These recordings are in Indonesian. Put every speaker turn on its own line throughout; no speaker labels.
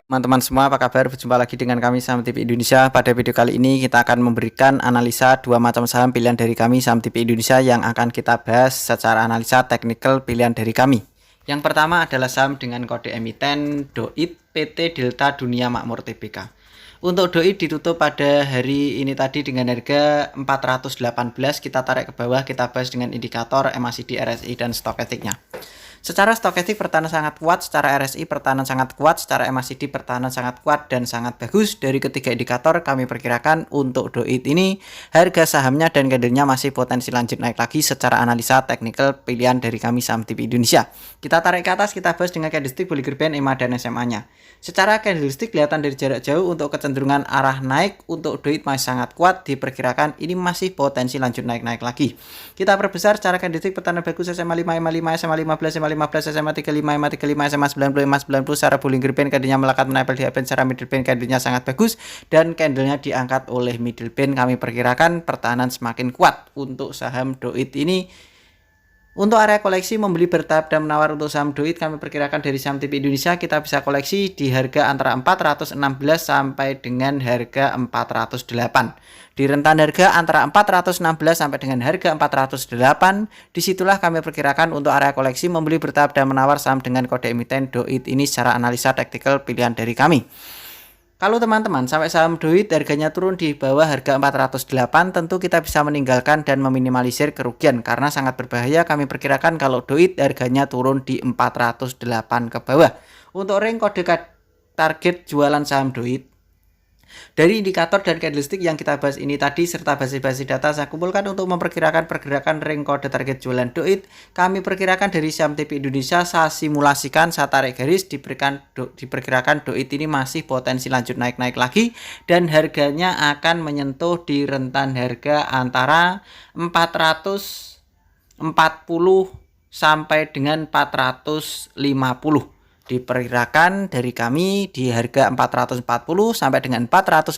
Teman-teman semua, apa kabar? Berjumpa lagi dengan kami Saham TV Indonesia. Pada video kali ini kita akan memberikan analisa dua macam saham pilihan dari kami Saham TV Indonesia yang akan kita bahas secara analisa teknikal pilihan dari kami. Yang pertama adalah saham dengan kode emiten DOIT PT Delta Dunia Makmur Tbk. Untuk DOIT ditutup pada hari ini tadi dengan harga 418. Kita tarik ke bawah, kita bahas dengan indikator MACD, RSI dan stokastiknya. Secara stokastik pertahanan sangat kuat, secara RSI pertahanan sangat kuat, secara MACD pertahanan sangat kuat dan sangat bagus. Dari ketiga indikator kami perkirakan untuk DOIT ini harga sahamnya dan candlenya masih potensi lanjut naik lagi secara analisa teknikal pilihan dari kami Saham TV Indonesia. Kita tarik ke atas, kita bahas dengan candlestick Bollinger Band, EMA dan SMA-nya. Secara candlestick kelihatan dari jarak jauh untuk kecenderungan arah naik untuk DOIT masih sangat kuat, diperkirakan ini masih potensi lanjut naik lagi. Kita perbesar secara candlestick pertahanan bagus SMA 5, EMA 5, SMA 15, SMA 15, SMA 35, EMA 35, SMA 90, EMA 90. Secara Bollinger Band candlenya melekat menempel di uptrend, secara middle band candlenya sangat bagus dan candlenya diangkat oleh middle band. Kami perkirakan pertahanan semakin kuat untuk saham DOIT ini. Untuk area koleksi membeli bertahap dan menawar untuk saham DOIT kami perkirakan dari Saham TV Indonesia kita bisa koleksi di harga antara 416 sampai dengan harga 408. Di rentan harga antara 416 sampai dengan harga 408, disitulah kami perkirakan untuk area koleksi membeli bertahap dan menawar saham dengan kode emiten DOIT ini secara analisa taktikal pilihan dari kami. Kalau teman-teman sampai saham DOIT harganya turun di bawah harga 408, tentu kita bisa meninggalkan dan meminimalisir kerugian karena sangat berbahaya. Kami perkirakan kalau DOIT harganya turun di 408 ke bawah. Untuk range kode target jualan saham DOIT dari indikator dan candlestick yang kita bahas ini tadi serta basi-basi data saya kumpulkan untuk memperkirakan pergerakan range kode target jualan DOIT. Kami perkirakan dari Saham TV Indonesia, saya simulasikan, saya tarik garis, diperkirakan DOIT ini masih potensi lanjut naik lagi dan harganya akan menyentuh di rentan harga antara 440 sampai dengan 450. Diperkirakan dari kami di harga 440 sampai dengan 450,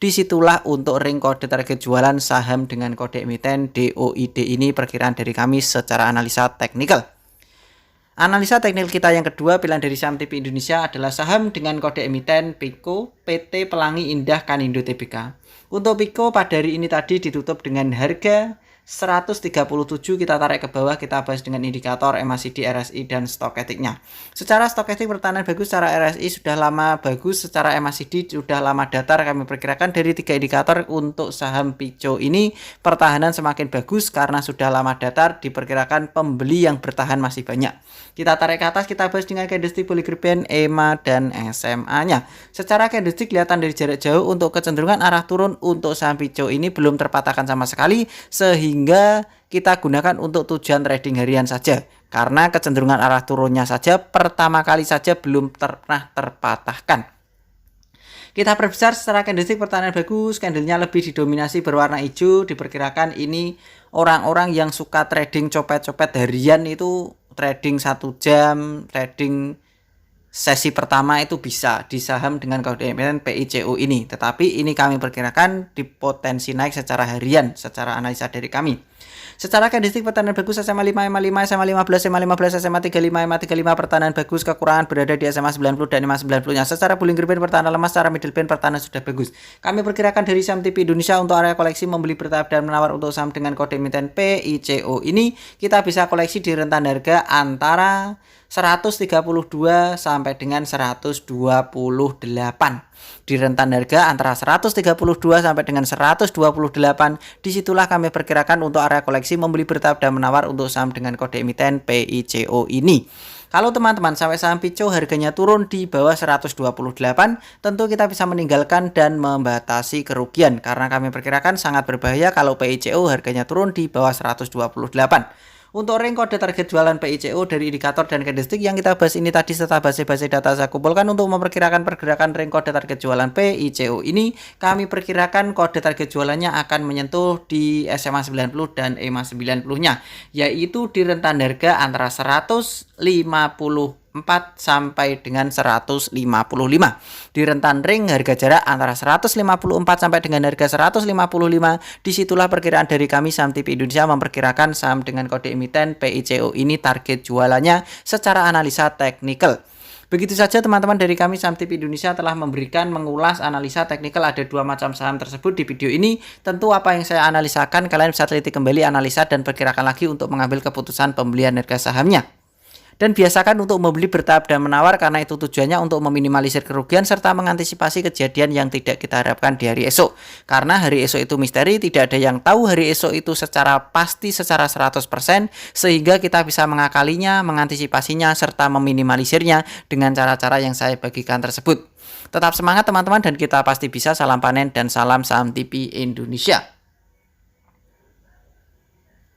disitulah untuk ring kode target jualan saham dengan kode emiten DOID ini perkiraan dari kami secara analisa teknikal. Analisa teknikal kita yang kedua pilihan dari Saham TV Indonesia adalah saham dengan kode emiten PICO PT Pelangi Indah Kanindo Tbk. Untuk PICO pada hari ini tadi ditutup dengan harga 137, kita tarik ke bawah, kita bahas dengan indikator MACD, RSI dan stokastiknya. Secara stokastik pertahanan bagus, secara RSI sudah lama bagus, secara MACD sudah lama datar. Kami perkirakan dari tiga indikator untuk saham PICO ini pertahanan semakin bagus karena sudah lama datar, diperkirakan pembeli yang bertahan masih banyak. Kita tarik ke atas, kita bahas dengan candlestick Bollinger Band, EMA dan SMA-nya. Secara candlestick kelihatan dari jarak jauh untuk kecenderungan arah turun untuk saham PICO ini belum terpatahkan sama sekali, sehingga kita gunakan untuk tujuan trading harian saja karena kecenderungan arah turunnya saja pertama kali saja belum pernah terpatahkan. Kita perbesar secara candlestick pertahanan bagus, candlenya lebih didominasi berwarna hijau, diperkirakan ini orang-orang yang suka trading copet-copet harian itu trading 1 jam, trading sesi pertama itu bisa di saham dengan kode emiten PICO ini. Tetapi ini kami perkirakan di potensi naik secara harian, secara analisa dari kami. Secara candlestick pertahanan bagus SMA 5, EMA 5, SMA 15, EMA 15, SMA 35, EMA 35 pertahanan bagus, kekurangan berada di SMA 90 dan EMA 90-nya. Secara Bollinger Band pertahanan lemah, secara middle band pertahanan sudah bagus. Kami perkirakan dari Saham TV Indonesia untuk area koleksi membeli bertahap dan menawar untuk saham dengan kode emiten PICO ini kita bisa koleksi di rentan harga antara 132 sampai dengan 128. Di rentan harga antara 132 sampai dengan 128, disitulah kami perkirakan untuk area koleksi membeli bertahap dan menawar untuk saham dengan kode emiten PICO ini. Kalau teman-teman sampai saham PICO harganya turun di bawah 128, tentu kita bisa meninggalkan dan membatasi kerugian karena kami perkirakan sangat berbahaya kalau PICO harganya turun di bawah 128. Untuk range kode target jualan PICO dari indikator dan candlestick yang kita bahas ini tadi serta basi-basi data saya kumpulkan untuk memperkirakan pergerakan range kode target jualan PICO ini, kami perkirakan kode target jualannya akan menyentuh di SMA 90 dan EMA 90-nya, yaitu di rentan harga antara 154 sampai dengan 155. Di rentan ring harga jarak antara 154 sampai dengan harga 155, disitulah perkiraan dari kami Saham TV Indonesia memperkirakan saham dengan kode emiten PICO ini target jualannya secara analisa teknikal. Begitu saja teman-teman, dari kami Saham TV Indonesia telah mengulas analisa teknikal ada dua macam saham tersebut di video ini. Tentu apa yang saya analisakan kalian bisa teliti kembali analisa dan perkirakan lagi untuk mengambil keputusan pembelian harga sahamnya. Dan biasakan untuk membeli bertahap dan menawar, karena itu tujuannya untuk meminimalisir kerugian serta mengantisipasi kejadian yang tidak kita harapkan di hari esok. Karena hari esok itu misteri, tidak ada yang tahu hari esok itu secara pasti secara 100%, sehingga kita bisa mengakalinya, mengantisipasinya serta meminimalisirnya dengan cara-cara yang saya bagikan tersebut. Tetap semangat teman-teman, dan kita pasti bisa. Salam panen dan salam Saham TV Indonesia.